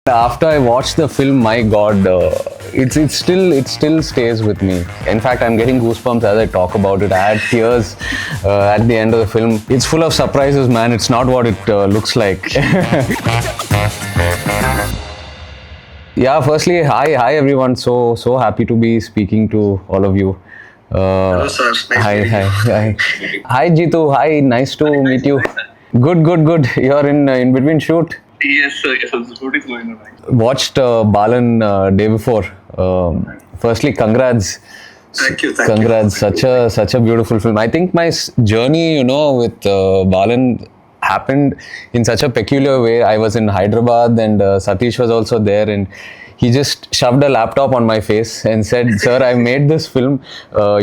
After I watched the film, my God, it still stays with me. In fact, I'm getting goosebumps as I talk about it. I had tears at the end of the film. It's full of surprises, man. It's not what it looks like. Yeah, firstly, hi everyone. So happy to be speaking to all of you. Hello, sir. Hi. Hi, Jitu. Hi, nice to meet you. Good. You're in between shoot. Yes, sir. Yes, the shoot is going on. Watched Balan day before. Firstly, congrats. Thank you. Congrats. Such a beautiful film. I think my journey, with Balan happened in such a peculiar way. I was in Hyderabad and Satish was also there, and he just shoved a laptop on my face and said, "Sir, I made this film.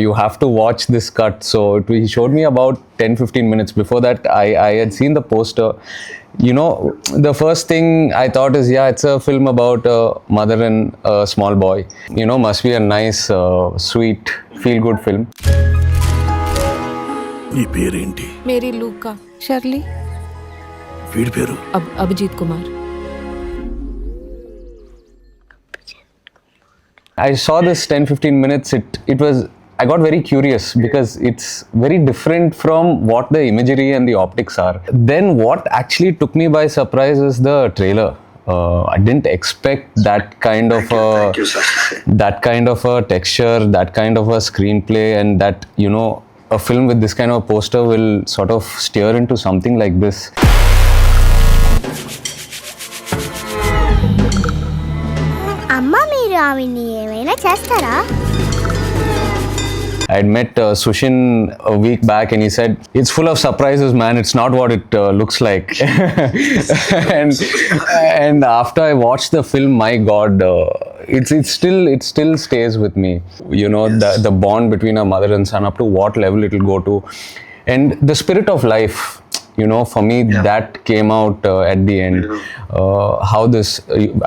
You have to watch this cut." So he showed me about 10-15 minutes. Before that, I had seen the poster. The first thing I thought is, yeah, it's a film about a mother and a small boy. Must be a nice, sweet, feel-good film. నీ పేరేంటి? Mary లూకా. Shirley. వీడి పేరు? Abhijit Kumar. I saw this 10-15 minutes. I got very curious because it's very different from what the imagery and the optics are. Then what actually took me by surprise is the trailer. I didn't expect that kind of Thank you, sir. that kind of a texture, that kind of a screenplay, and that a film with this kind of a poster will sort of steer into something like this. అమ్మ మీరు ఆవిడ్ని ఏమైనా చేస్తారా? I had met Sushin a week back and he said, "It's full of surprises, man. It's not what it looks like." and after I watched the film, my God, it still stays with me. The bond between a mother and son, up to what level it will go to, and the spirit of life. For me, that came out at the end. How this,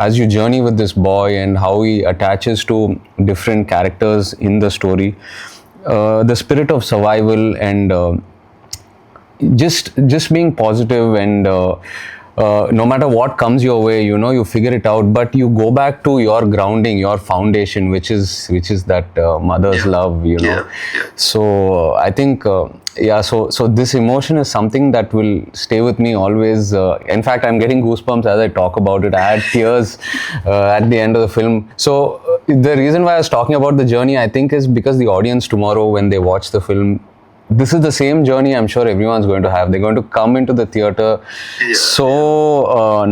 as you journey with this boy and how he attaches to different characters in the story. The spirit of survival and just being positive and no matter what comes your way, you figure it out, but you go back to your grounding, your foundation, which is that mother's love. So I think so this emotion is something that will stay with me always. In fact, I'm getting goosebumps as I talk about it. I had tears at the end of the film. So the reason why I was talking about the journey, I think, is because the audience tomorrow, when they watch the film, this is the same journey I'm sure everyone's going to have. They're going to come into the theater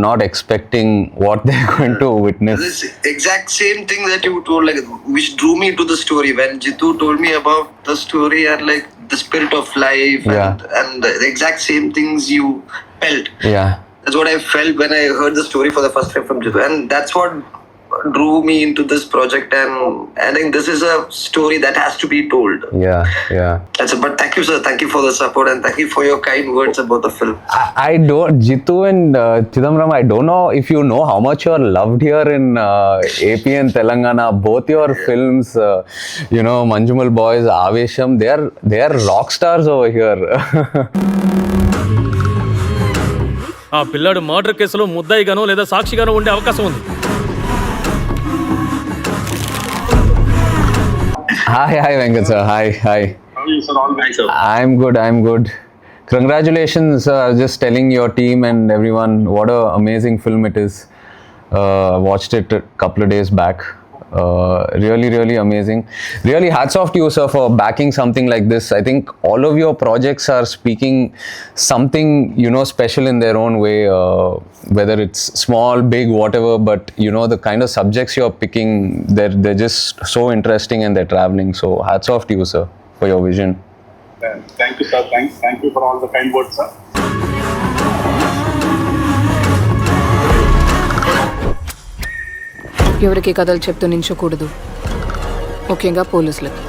not expecting what they're going to witness. This exact same thing that you told, which drew me to the story when Jitu told me about the story and the spirit of life and the exact same things you felt. Yeah. That's what I felt when I heard the story for the first time from Jitu, and that's what drew me into this project, and I think this is a story that has to be told. But thank you, sir. Thank you for the support and thank you for your kind words about the film. I don't, Jitu and Chidambaram, I don't know if you know how much you're loved here in AP and Telangana. Both your films, Manjumal Boys, Avesham, they are rock stars over here. ఆ పిల్లాడు murder కేసులో ముద్దాయిగానో లేదా సాక్షిగానో ఉండే అవకాశం ఉంది. Hi Venkat sir. Hi. How are you, sir? All right, sir. I'm good. Congratulations. I was just telling your team and everyone what a amazing film it is. Watched it a couple of days back. Really amazing. Really hats off to you, sir, for backing something like this. I think all of your projects are speaking something special in their own way, whether it's small, big, whatever, but the kind of subjects you're picking, they're just so interesting and they're traveling. So hats off to you, sir, for your vision. Thank you, sir. Thank you for all the kind words, sir. ఎవరికి కథలు చెప్తూ నించకూడదు, ముఖ్యంగా పోలీసులకు.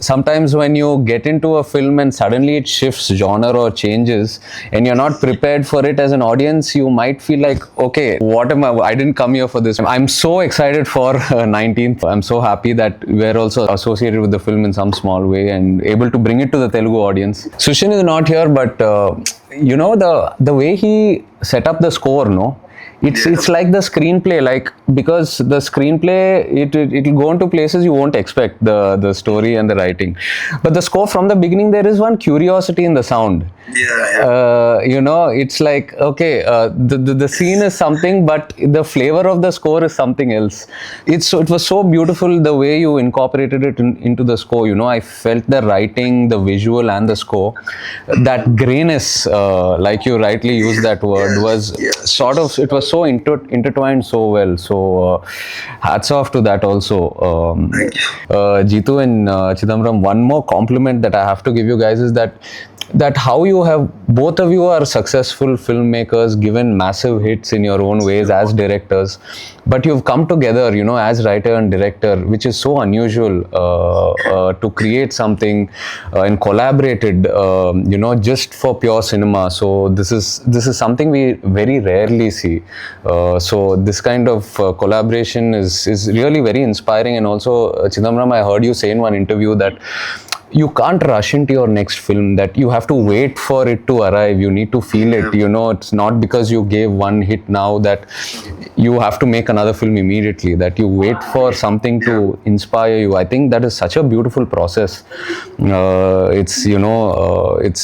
Sometimes when you get into a film and suddenly it shifts genre or changes and you're not prepared for it as an audience, you might feel like, okay, I didn't come here for this. I'm so excited for 19th. I'm so happy that we're also associated with the film in some small way and able to bring it to the Telugu audience. Sushin is not here, but the way he set up the score, It's like the screenplay, like, because the screenplay it'll go into places you won't expect, the story and the writing, but the score from the beginning, there is one curiosity in the sound. It's like, okay, the scene is something, but the flavor of the score is something else. It was so beautiful the way you incorporated it into the score. I felt the writing, the visual, and the score. That grayness, like you rightly used that word, was sort of, it was so intertwined so well. So hats off to that also. Jitu and Chidambaram, one more compliment that I have to give you guys is that how you have, both of you are successful filmmakers, given massive hits in your own ways as directors, but you've come together, as writer and director, which is so unusual, to create something and collaborated, just for pure cinema. So this is something we very rarely see. So this kind of collaboration is really very inspiring. And also, Chidambaram, I heard you say in one interview that you can't rush into your next film, that you have to wait for it to arrive. You need to feel it. It's not because you gave one hit now that you have to make another film immediately, that you wait for something to inspire you. I think that is such a beautiful process. It's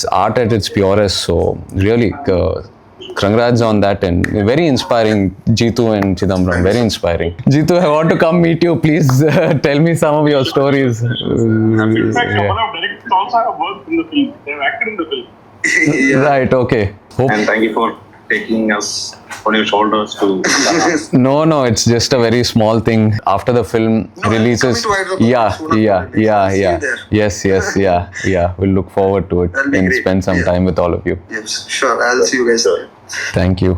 art at its purest. So really, congrats on that, and very inspiring, Jitu and Chidambaram, very inspiring. Jitu, I want to come meet you. Please tell me some of your stories. In fact, a couple of directors also have worked in the film. They have acted in the film. Right, okay. And thank you for taking us on your shoulders to... No, it's just a very small thing. After the film releases, yes, we'll look forward to it and spend some time with all of you. Yes, sure. I'll see you guys. Thank you.